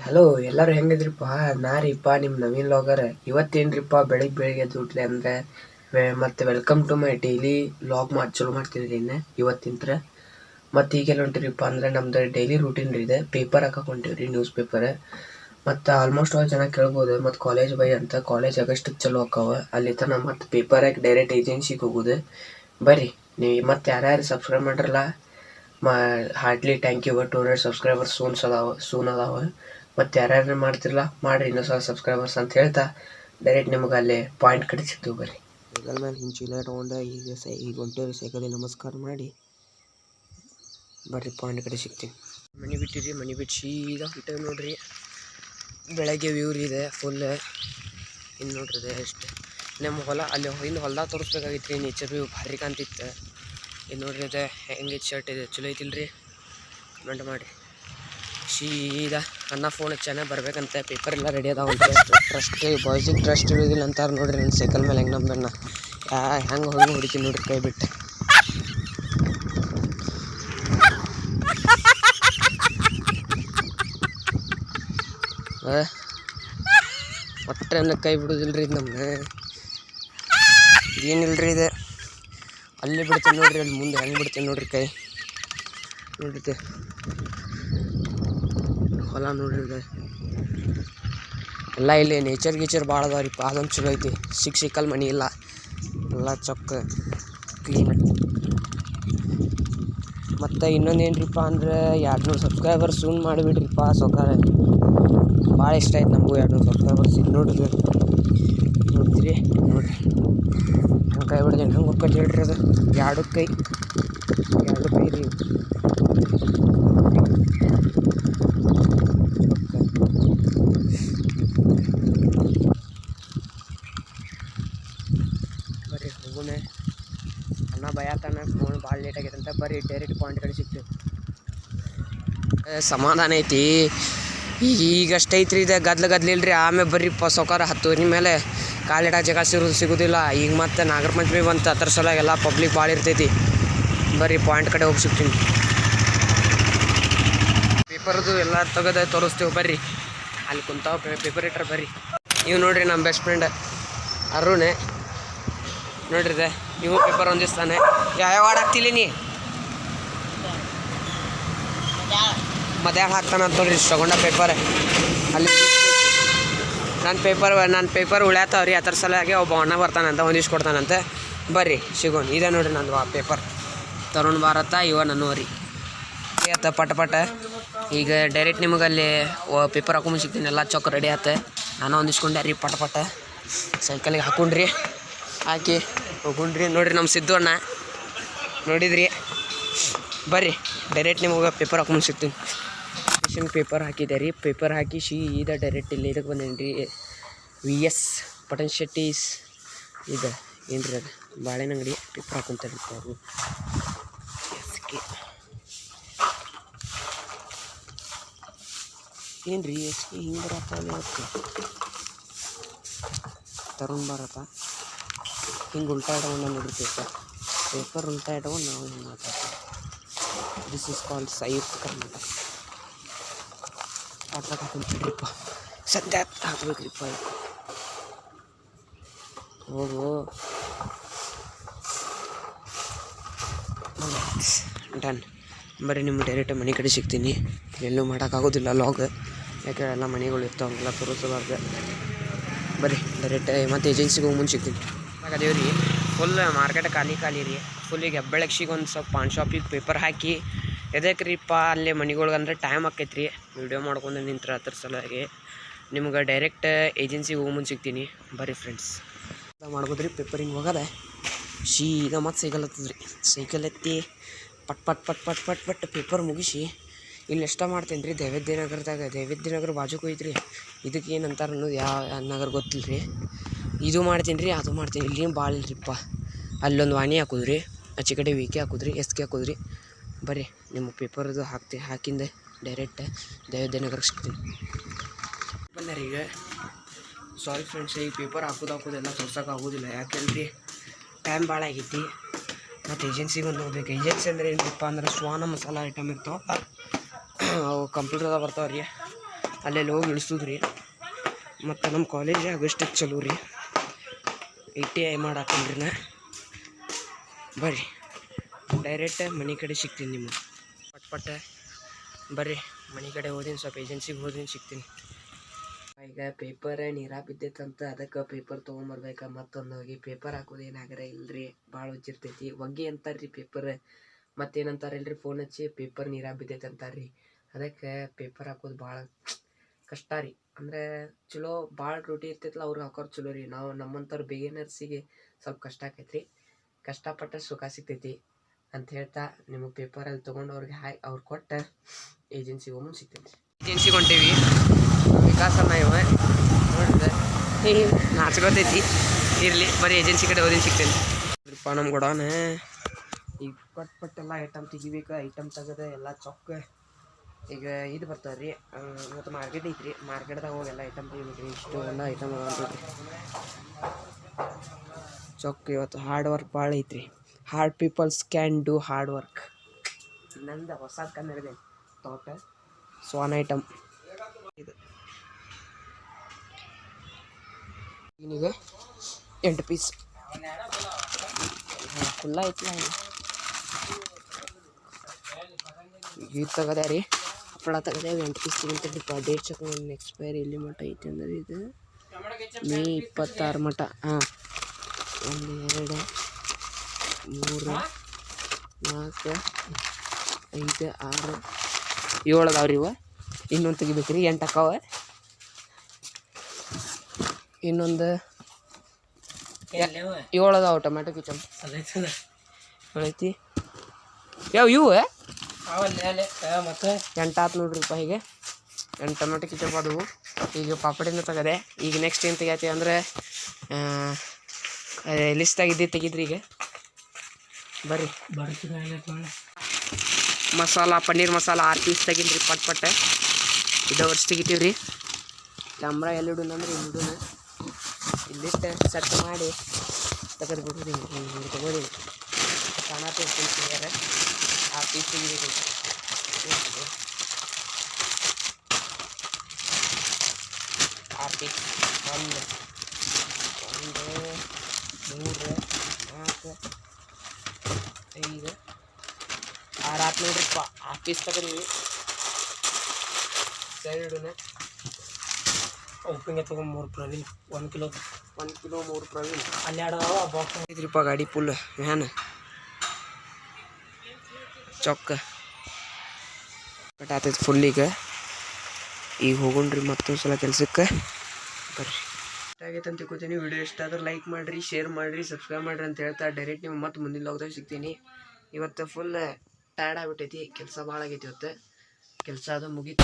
Hello ಎಲ್ಲರೂ ಹೆಂಗಿದ್ರಿಪ್ಪ? ನಾರಿಪ್ಪ ನಿಮ್ಮ Naveen logger. ಇವತ್ತೇನ್ರಿಪ್ಪ ಬೆಳಿಗ್ಗೆ ಎದ್ದು ಅಂದರೆ ಮತ್ತು welcome to my daily log ಚಲೋ ಮಾಡ್ತಿದ್ರಿ ಇವತ್ತಿಂತ್ರ. ಮತ್ತು ಈಗೆಲ್ಲ ಹೊಂಟಿರಿಪ್ಪ ಅಂದರೆ ನಮ್ದು ಡೈಲಿ ರೂಟೀನ್ ಇದೆ. ಪೇಪರ್ ಹಾಕಕ್ಕೆ ಹೊಂಟಿವ್ರಿ, ನ್ಯೂಸ್ ಪೇಪರ್. ಮತ್ತು ಆಲ್ಮೋಸ್ಟ್ ಆಲ್ ಜನ ಕೇಳ್ಬೋದು ಮತ್ತು ಕಾಲೇಜ್ ಬೈ ಅಂತ. ಕಾಲೇಜ್ ಆಗಸ್ಟಿಗೆ ಚಲೋ ಆಕ್ಕವ. ಅಲ್ಲಿ ತನಕ ಮತ್ತು ಪೇಪರ್ ಹಾಕಿ ಡೈರೆಕ್ಟ್ ಏಜೆನ್ಸಿಗೆ ಹೋಗೋದು. ಬರ್ರಿ ನೀವು ಮತ್ತು ಯಾರ್ಯಾರು ಸಬ್ಸ್ಕ್ರೈಬ್ ಮಾಡಿರಲ್ಲ hardly thank you. 200 subscribers soon ಅದಾವ. ಮತ್ತು ಯಾರ್ಯಾರು ಮಾಡ್ತಿರಲ್ಲ ಮಾಡಿರಿ ಇನ್ನೊಂದು ಸಲ ಸಬ್ಸ್ಕ್ರೈಬರ್ಸ್ ಅಂತ ಹೇಳ್ತಾ ಡೈರೆಕ್ಟ್ ನಿಮ್ಗೆ ಅಲ್ಲಿ ಪಾಯಿಂಟ್ ಕಡೆ ಸಿಗ್ತೀವಿ. ಬರ್ರಿ ಸೈಕಲ್ ಮೇಲೆ ಹಿಂಗೆ ಚೀಲ ಇಟ್ಕೊಂಡು ಈಗ ಹೊಂಟೇವ್ರಿ. ಸೈಕಲಿಗೆ ನಮಸ್ಕಾರ ಮಾಡಿ ಬರ್ರಿ ಪಾಯಿಂಟ್ ಕಡೆ ಸಿಗ್ತೀವಿ. ಮನೆ ಬಿಟ್ಟಿರಿ, ಮನೆ ಬಿಟ್ಟು ಸೀದಾ ಹೊಂಟೇವಿ ನೋಡ್ರಿ. ಬೆಳಗ್ಗೆ ವ್ಯೂ ಇದೆ ಫುಲ್. ಇನ್ನು ನೋಡ್ರಿ ಅಷ್ಟೇ ನಮ್ಮ ಹೊಲ. ಅಲ್ಲಿ ಹಿಂದೆ ಹೊಲ್ದಾಗ ತೋರಿಸ್ಬೇಕಾಗಿತ್ತು ರೀ. ನೇಚರ್ ವ್ಯೂ ಭಾರಿ ಕಾಣ್ತಿತ್ತು. ಇದು ನೋಡ್ರಿ ಅದೇ ಹೆಂಗೆ ಶರ್ಟ್ ಇದೆ, ಚಲೋ ಐತಿಲ್ರಿ? ಕಮೆಂಟ್ ಮಾಡಿ. ಸೀದಾ ಅನ್ನ ಫೋನ್ ಹಚ್ಚಾನೆ ಬರ್ಬೇಕಂತ. ಪೇಪರ್ ಎಲ್ಲ ರೆಡಿ ಅದಾವಂತೆ. ಟ್ರಸ್ಟ್ ಬಾಯ್ಸಿಗೆ ಟ್ರಸ್ಟ್ ಇರೋದಿಲ್ಲ ಅಂತಾರೆ ನೋಡ್ರಿ. ನನ್ನ ಸೈಕಲ್ ಮೇಲೆ ಹೆಂಗೆ ನಂಬಣ್ಣ ಹೆಂಗೆ ಹೋಗಿ ಹೊಡಿತೀನಿ ನೋಡ್ರಿ ಕೈ ಬಿಟ್ಟು. ಒಟ್ಟರೆ ಕೈ ಬಿಡೋದಿಲ್ರಿ ಇದು ನಮ್ಮನ್ನ. ಏನಿಲ್ರಿ ಇದೆ ಅಲ್ಲಿ ಬಿಡ್ತೀನಿ ನೋಡ್ರಿ. ಅಲ್ಲಿ ಮುಂದೆ ಹೆಂಗೆ ಬಿಡ್ತೀನಿ ನೋಡ್ರಿ ಕೈ ನೋಡ್ರಿ. ಹೊಲ ನೋಡ್ರಿ ಇದೆ ಎಲ್ಲ. ಇಲ್ಲಿ ನೇಚರ್ ಗೀಚರ್ ಭಾಳ ಅದಾವ್ರಿಪ್ಪ. ಅದೊಂದು ಚಲೋ ಐತಿ. ಸಿಕ್ಕಲ್ ಮನಿ ಇಲ್ಲ, ಎಲ್ಲ ಚೊಕ್ಕ ಕ್ಲೀನ್. ಮತ್ತು ಇನ್ನೊಂದು ಏನ್ರಿಪ್ಪ ಅಂದ್ರೆ 200 ಸಬ್ಸ್ಕ್ರೈಬರ್ಸ್ ಸೂನ್ ಮಾಡಿಬಿಡ್ರಿಪ್ಪ ಸೊಕಾರ. ಭಾಳ ಇಷ್ಟ ಆಯ್ತು ನಮಗೂ 200 ಸಬ್ಸ್ಕ್ರೈಬರ್ಸ್. ಇದು ನೋಡ್ರಿ ನೋಡ್ತೀರಿ ನೋಡ್ರಿ ಹಂಗೆ ಕೈ ಬಿಡ್ತೀನಿ. ಹಂಗೆ ಹೋಗ್ಕಟ್ಟು ಹೇಳ್ರಿ ಅದು ಎರಡು ಕೈ ರೀ. ಬರ್ರಿ ಹೋಗೋಣ. ಅಣ್ಣ ಭಯತಾನ ಫೋನ್ ಭಾಳ ಲೇಟ್ ಆಗೈತೆ ಅಂತ. ಬರ್ರಿ ಡೈರೆಕ್ಟ್ ಪಾಯಿಂಟ್ ಕಡೆ ಸಿಗ್ತೀವಿ. ಸಮಾಧಾನ ಐತಿ ಈಗಷ್ಟೇ ಐತ್ರಿ. ಇದು ಗದ್ಲಿಲ್ರಿ. ಆಮೇಲೆ ಬರ್ರಿ ಸೌಕಾರ 10 ಮೇಲೆ ಕಾಲಿಡ ಜಾಗ ಸಿಗೋದಿಲ್ಲ. ಈಗ ಮತ್ತೆ ನಾಗರ ಪಂಚಮಿ ಬಂತು. ಅದ್ರ ಸಲ ಎಲ್ಲ ಪಬ್ಲಿಕ್ ಭಾಳ ಇರ್ತೈತಿ. ಬರ್ರಿ ಪಾಯಿಂಟ್ ಕಡೆ ಹೋಗಿ ಸಿಗ್ತೀನಿ. ಪೇಪರ್ದು ಎಲ್ಲ ತೆಗೆದು ತೋರಿಸ್ತೀವಿ. ಬರ್ರಿ ಅಲ್ಲಿ ಕುಂತಾವ ಪೇಪರ್ ಇಟ್ರೆ. ಬರ್ರಿ ನೀವು ನೋಡ್ರಿ ನಮ್ಮ ಬೆಸ್ಟ್ ಫ್ರೆಂಡ್ ಅರುಣ್ ನೋಡ್ರಿದೆ. ನೀವು ಪೇಪರ್ ಹೊಂದಿಸ್ತಾನೆ. ಯಾವ ವಾರ್ಡ್ ಹಾಕ್ತಿಲ್ಲ ನೀ? ಮಧ್ಯಾಹ್ನ ಹಾಕ್ತಾನೆ ಅಂತ ನೋಡ್ರಿ. ತಗೊಂಡ ಪೇಪರ್ ಅಲ್ಲಿ ನನ್ನ ಪೇಪರ್ ಉಳ್ಯಾತಾವ್ರಿ. ಅದ್ರ ಸಲುವಾಗಿ ಒಬ್ಬ ಅಣ್ಣ ಬರ್ತಾನಂತ ಹೊಂದಿಸ್ಕೊಡ್ತಾನಂತೆ. ಬರ್ರಿ ಸಿಗೋಣ. ಇದೆ ನೋಡ್ರಿ ನಂದು ಪೇಪರ್. ತರುಣ್ ಭಾರತ ಇವ ನನ್ನೂರಿ ಆತ ಪಟ. ಈಗ ಡೈರೆಕ್ಟ್ ನಿಮಗೆ ಅಲ್ಲಿ ಪೇಪರ್ ಹಾಕೊಂಡ್ ಸಿಗ್ತೀನಿ. ಎಲ್ಲ ಚೊಕ್ಕ ರೆಡಿ ಆತ. ನಾನು ಹೊಂದಿಸ್ಕೊಂಡೆ ರೀ ಪಟ. ಸೈಕಲಿಗೆ ಹಾಕೊಂಡ್ರಿ, ಹಾಕಿ ಹೋಗುಣ್ರಿ. ನೋಡಿರಿ ನಮ್ಮ ಸಿದ್ದು ಅಣ್ಣ ನೋಡಿದ್ರಿ. ಬರ್ರಿ ಡೈರೆಕ್ಟ್ ನಿಮಗೆ ಪೇಪರ್ ಹಾಕೊಂಡ್ ಸಿಗ್ತೀನಿ. ಪೇಪರ್ ಹಾಕಿದೆ ರೀ. ಪೇಪರ್ ಹಾಕಿ ಸೀದಾ ಡೈರೆಕ್ಟ್ ಇಲ್ಲಿ ಇದಕ್ಕೆ ಬಂದೇನಿ ರೀ. VS ಪಟನ್ ಶೆಟ್ಟೀಸ್ ಇದು ಏನ್ರಿ ಅದು ಬಾಳೆಹಣ್ಣು ಅಂಗಡಿ. ಪೇಪರ್ ಹಾಕೊಂತಾರೆ ಅವರು. ಏನು ರೀ ಹಿಂಗೆ ಬರತ್ತ ತರುಣ್ ಭಾರತ. ಹಿಂಗೆ ಉಲ್ಟಾ ಇಟ್ಕೊಂಡು ನೋಡ್ರಿ ಪೇಪರ್ ಉಲ್ಟಾ ಇಟ್ಕೊಂಡು ನಾವು ಹಿಂಗೆ ಮಾತಾಡ್ತೀವಿ. ದಿಸ್ ಇಸ್ ಕಾಲ್ಡ್ ಸಂಯುಕ್ತ ಕರ್ನಾಟಕ. ಹಾಕೊಂತಿದ್ರಿಪ್ಪ ಸದ್ಯ ಹಾಕ್ಬೇಕ್ರಿಪ್ಪ. ಹೋಗು ಡನ್. ಬರ್ರಿ ನಿಮ್ಮ ಡೈರೆಕ್ಟ್ ಮನೆ ಕಡೆ ಸಿಗ್ತೀನಿ. ಎಲ್ಲೂ ಮಾಡೋಕ್ಕಾಗೋದಿಲ್ಲ ಲಾಗ್, ಯಾಕೆ ಎಲ್ಲ ಮನೆಗಳು ಇರ್ತಾವಲ್ಲ ತೋರಿಸಬಾರ್ದು. ಬರ್ರಿ ಡೈರೆಕ್ಟ್ ಮತ್ತು ಏಜೆನ್ಸಿಗೆ ಹೋಗಿ ಮುಂದೆ ಸಿಗ್ತೀನಿ. ಅದೇವ್ ರೀ ಫುಲ್ ಮಾರ್ಕೆಟ್ ಖಾಲಿ ರೀ. ಫುಲ್ ಈಗ ಹೆಬ್ಬೆಳಗ್ಸಿಗೆ ಒಂದು ಸ್ವಲ್ಪ ಪಾನ್ ಶಾಪಿಗೆ ಪೇಪರ್ ಹಾಕಿ ಎದಕ್ಕೆ ರೀಪ್ಪ ಅಲ್ಲೇ ಮನೆಗಳ್ಗೆ ಅಂದರೆ ಟೈಮ್ ಆಕೈತೆ ರೀ. ವೀಡಿಯೋ ಮಾಡ್ಕೊಂಡು ನಿಂತ್ರೆ ಅದ್ರ ಸಲುವಾಗಿ ನಿಮ್ಗೆ ಡೈರೆಕ್ಟ್ ಏಜೆನ್ಸಿಗೆ ಹೋಗಿ ಮುಂದೆ ಸಿಗ್ತೀನಿ. ಬರ್ರಿ ಫ್ರೆಂಡ್ಸ್ ಮಾಡ್ಬೋದ್ರಿ. ಪೇಪರಿಂಗ್ ಹೋಗದೆ ಸೀದಾ ಮತ್ತು ಸೈಕಲ್ ಹತ್ತದ್ರಿ. ಸೈಕಲ್ ಎತ್ತಿ ಪಟ್ ಪೇಪರ್ ಮುಗಿಸಿ ಇಲ್ಲಿ ಎಷ್ಟ ಮಾಡ್ತೀನಿ ರೀ. ದೈವದ್ಯನಗರ ಬಾಜುಕು ಐತ್ರಿ. ಇದಕ್ಕೆ ಏನು ಅಂತಾರೆ ಅನ್ನೋದು ಯಾವ ನಗರ ಗೊತ್ತಿಲ್ಲ ರೀ. ಇದು ಮಾಡ್ತೀನಿ ರೀ, ಅದು ಮಾಡ್ತೀನಿ. ಇಲ್ಲೇನು ಭಾಳ ಇಲ್ರಿಪ್ಪ. ಅಲ್ಲೊಂದು ವಾಣಿ ಹಾಕೋದ್ರಿ, ಆಚೆ ಕಡೆ ವಿಕೆ ಹಾಕೋದ್ರಿ, SK ಹಾಕೋದ್ರಿ. ಬರ್ರಿ ನಿಮ್ಮ ಪೇಪರ್ದು ಹಾಕಿಂದೆ ಡೈರೆಕ್ಟ್ ದೈವದ್ಯನಗರಕ್ಕೆ ಸಿಗ್ತೀನಿ. ಬಂದಾರ ಈಗ. ಸಾರಿ ಫ್ರೆಂಡ್ಸ್, ಈಗ ಪೇಪರ್ ಹಾಕೋದೆಲ್ಲ ತೋರ್ಸೋಕೆ ಆಗೋದಿಲ್ಲ. ಯಾಕೆಂದ್ರಿ ಟೈಮ್ ಭಾಳ ಆಗೈತಿ. ಮತ್ತು ಏಜೆನ್ಸಿಗೆ ಒಂದು ಹೋಗ್ಬೇಕು. ಏಜೆನ್ಸಿ ಅಂದರೆ ಏನಪ್ಪ ಅಂದ್ರೆ ಶ್ವಾನ ಮಸಾಲ ಐಟಮ್ ಇರ್ತಾವೆ. ಅವು ಕಂಪ್ಯೂಟರ್ದಾಗ ಬರ್ತಾವೆ ರೀ. ಅಲ್ಲೆಲ್ಲಿ ಹೋಗಿ ಇಳಿಸೋದು ರೀ. ಮತ್ತು ನಮ್ಮ ಕಾಲೇಜ್ ಆಗಷ್ಟಕ್ಕೆ ಚಲೋ ರೀ. ITI ಮಾಡಾಕೊಂಡ್ರಿ ನಾ. ಬರ್ರಿ ಡೈರೆಕ್ಟ್ ಮನೆ ಕಡೆ ಸಿಗ್ತೀನಿ ನಿಮ್ಗೆ. ಪಟ್ ಬರ್ರಿ ಮನೆ ಕಡೆ ಹೋದಿನಿ, ಸ್ವಲ್ಪ ಏಜೆನ್ಸಿಗೆ ಹೋದಿನಿ, ಸಿಗ್ತೀನಿ. ಈಗ ಪೇಪರ್ ನೀರಾ ಬಿದ್ದೈತಂತ ಅದಕ್ಕೆ ಪೇಪರ್ ತೊಗೊಂಬರ್ಬೇಕು. ಮತ್ತೊಂದು ಹೋಗಿ ಪೇಪರ್ ಹಾಕೋದು ಏನಾಗರ ಇಲ್ರಿ, ಭಾಳ ಉಜ್ಜಿರ್ತೈತಿ. ಒಗ್ಗೆ ಅಂತಾರ್ರಿ ಪೇಪರ್. ಮತ್ತೇನಂತಾರಲ್ರಿ, ಫೋನ್ ಹಚ್ಚಿ ಪೇಪರ್ ನೀರಾ ಬಿದ್ದೈತೆ ಅಂತಾರ್ರಿ. ಅದಕ್ಕೆ ಪೇಪರ್ ಹಾಕೋದು ಭಾಳ ಕಷ್ಟ ರೀ. ಅಂದರೆ ಚಲೋ ಭಾಳ ಡ್ಯೂಟಿ ಇರ್ತೈತಲ್ಲ ಅವ್ರಿಗೆ ಹಾಕೋರು ಚಲೋ ರೀ. ನಾವು ನಮ್ಮಂಥವ್ರು ಬಿಗಿನರ್ಸಿಗೆ ಸ್ವಲ್ಪ ಕಷ್ಟ ಆಕೈತ್ರಿ. ಕಷ್ಟಪಟ್ಟ ಸುಖ ಸಿಗ್ತೈತಿ ಅಂತ ಹೇಳ್ತಾ ನಿಮಗೆ ಪೇಪರಲ್ಲಿ ತೊಗೊಂಡು ಅವ್ರಿಗೆ ಅವ್ರು ಕೊಟ್ಟು ಏಜೆನ್ಸಿಗೆ ಹೋಗಿ ಸಿಗ್ತೈತಿ. ಏಜೆನ್ಸಿಗೆ ಹೊಂಟೇವಿ. ವಿಕಾಸನ್ನ ಇವ ನೋಡಿದ್ರೆ ನಾಚ್ಕೋತೈತಿ. ಇರಲಿ ಬರೀ ಏಜೆನ್ಸಿ ಕಡೆ ಹೋದಿನ ಸಿಗ್ತೇನೆ. ನಮ್ಮ ಗೋಡೌನ್ ಈಗ ಪಟ್ಟೆಲ್ಲ ಐಟಮ್ ತೆಗಿಬೇಕು. ಐಟಮ್ ತೆಗೆದು ಎಲ್ಲ ಚೊಕ್ಕ ಈಗ ಇದು ಬರ್ತಾವೆ ರೀ. ಮತ್ತು ಮಾರ್ಕೆಟ್ ಐತ್ರಿ, ಮಾರ್ಕೆಟ್ದಾಗ ಹೋಗಿ ಎಲ್ಲ ಐಟಮ್ ತೆಗಿಬೇಕ್ರಿ. ಇಷ್ಟು ಎಲ್ಲ ಐಟಮ್ ಚೊಕ್ಕ. ಇವತ್ತು ಹಾರ್ಡ್ ವರ್ಕ್ ಭಾಳ ಐತ್ರಿ. Hard peoples can do hard work. ನಂದು ಹೊಸ ಕನ್ನಡದೆ ತೋಟ ಸ್ವಾನ್ ಐಟಮ್ ಇದು. ಈಗ 8 ಪೀಸ್ ಫುಲ್ಲ ಐತಿಲ್ಲ. ಇದು ತಗದೆ ರೀ, ಹಪ್ಪಳ ತಗದೆ 8 ಪೀಸ್ ಸಿಗಂತಪ್ಪ. ಡೇಟ್ ಚೆಕ್ ಮಾಡಿ. ಎಕ್ಸ್ಪೈರಿ ಎಲ್ಲಿ ಮಟ್ಟ ಐತಿ ಅಂದ್ರೆ ಇದು ಮೇ 26 ಮಟ್ಟ. 1 2 3 4 5 6 7 ಅದಾವ್ರಿ ಇವ. ಇನ್ನೊಂದು ತೆಗಿಬೇಕ್ರಿ, 8 ಅಕ್ಕಾವ. ಇನ್ನೊಂದು 7 ಅದಾವ ಟೊಮ್ಯಾಟೊ ಕಿಚನ್ ಐತಿ. ಇವು ಮತ್ತು 8 ಆತು ನೋಡ್ರಿ ರೂಪಾಯಿಗೆ. 8 ಟೊಮೆಟೊ ಕಿಚಪ್ ಅದವು. ಈಗ ಪಾಪಡಿನ ತೆಗದೆ. ಈಗ ನೆಕ್ಸ್ಟ್ ಏನು ತೆಗಿಯತಿ ಅಂದರೆ ಲಿಸ್ಟಾಗಿದ್ದು ತೆಗಿದ್ರಿ. ಈಗ ಬರ್ರಿ ಮಸಾಲ, ಪನ್ನೀರ್ ಮಸಾಲ 6 ಪೀಸ್ ತೆಗಿದ್ರಿ ಪಟ್. ಇದು ವರ್ಷ ತೆಗಿತೀವಿ ರೀ. ಕ್ಯಾಮ್ರಾ ಎಲ್ಲಿ ಇಡೋಣ ಅಂದ್ರೆ ಇಡೋಣ. ಇಲ್ಲಿಟ್ಟು ಸೆಟ್ ಮಾಡಿ ತೆಗೆದು ಬಿಡ್ರಿ. ತಗೋರಿ ಕಾಣತಿರ್ತಾರೆ. 6 ಪೀಸ್ ತೆಗಿಬೇಕು. 6 ಪೀಸ್ 1 2 3 4 5 6 ಆತು ನೋಡ್ರಿಪ್ಪ. 6 ಪೀಸ್ ತಗೋರಿ. ಸೈಡ್ ಇಡೋಣ. ಉಪ್ಪಿಗೆ ತೊಗೊಂಡು 3 ಪ್ರವೀಣ್. 1 ಕಿಲೋ 3 ಪ್ರವೀಣ್. ಅಲ್ಲಿ ಬಾಕ್ಸ್ ಐತ್ರಿಪ್ಪ ಗಾಡಿ ಫುಲ್ ವ್ಯಾನ್ ಚೊಕ್ಕ ಕಟ್ ಆತೈತಿ ಫುಲ್. ಈಗ ಹೋಗೋಣ್ರಿ ಮತ್ತೊಂದು ಸಲ ಕೆಲ್ಸಕ್ಕೆ. ಬರ್ರಿ ಆಗೈತೆ ಅಂತ ತಿಳ್ಕೊತೀನಿ. ವಿಡಿಯೋ ಇಷ್ಟ ಆದ್ರೆ ಲೈಕ್ ಮಾಡಿರಿ, ಶೇರ್ ಮಾಡಿರಿ, ಸಬ್ಸ್ಕ್ರೈಬ್ ಮಾಡಿರಿ ಅಂತ ಹೇಳ್ತಾ ಡೈರೆಕ್ಟ್ ನೀವು ಮತ್ತೆ ಮುಂದಿನ ಲಾಗ್ದಾಗ ಸಿಗ್ತೀನಿ. ಇವತ್ತು ಫುಲ್ ಟಯರ್ಡ್ ಆಗಿಬಿಟ್ಟೈತಿ. ಕೆಲಸ ಭಾಳ ಆಗೈತಿ ಇವತ್ತು. ಕೆಲಸ ಅದು ಮುಗೀತು.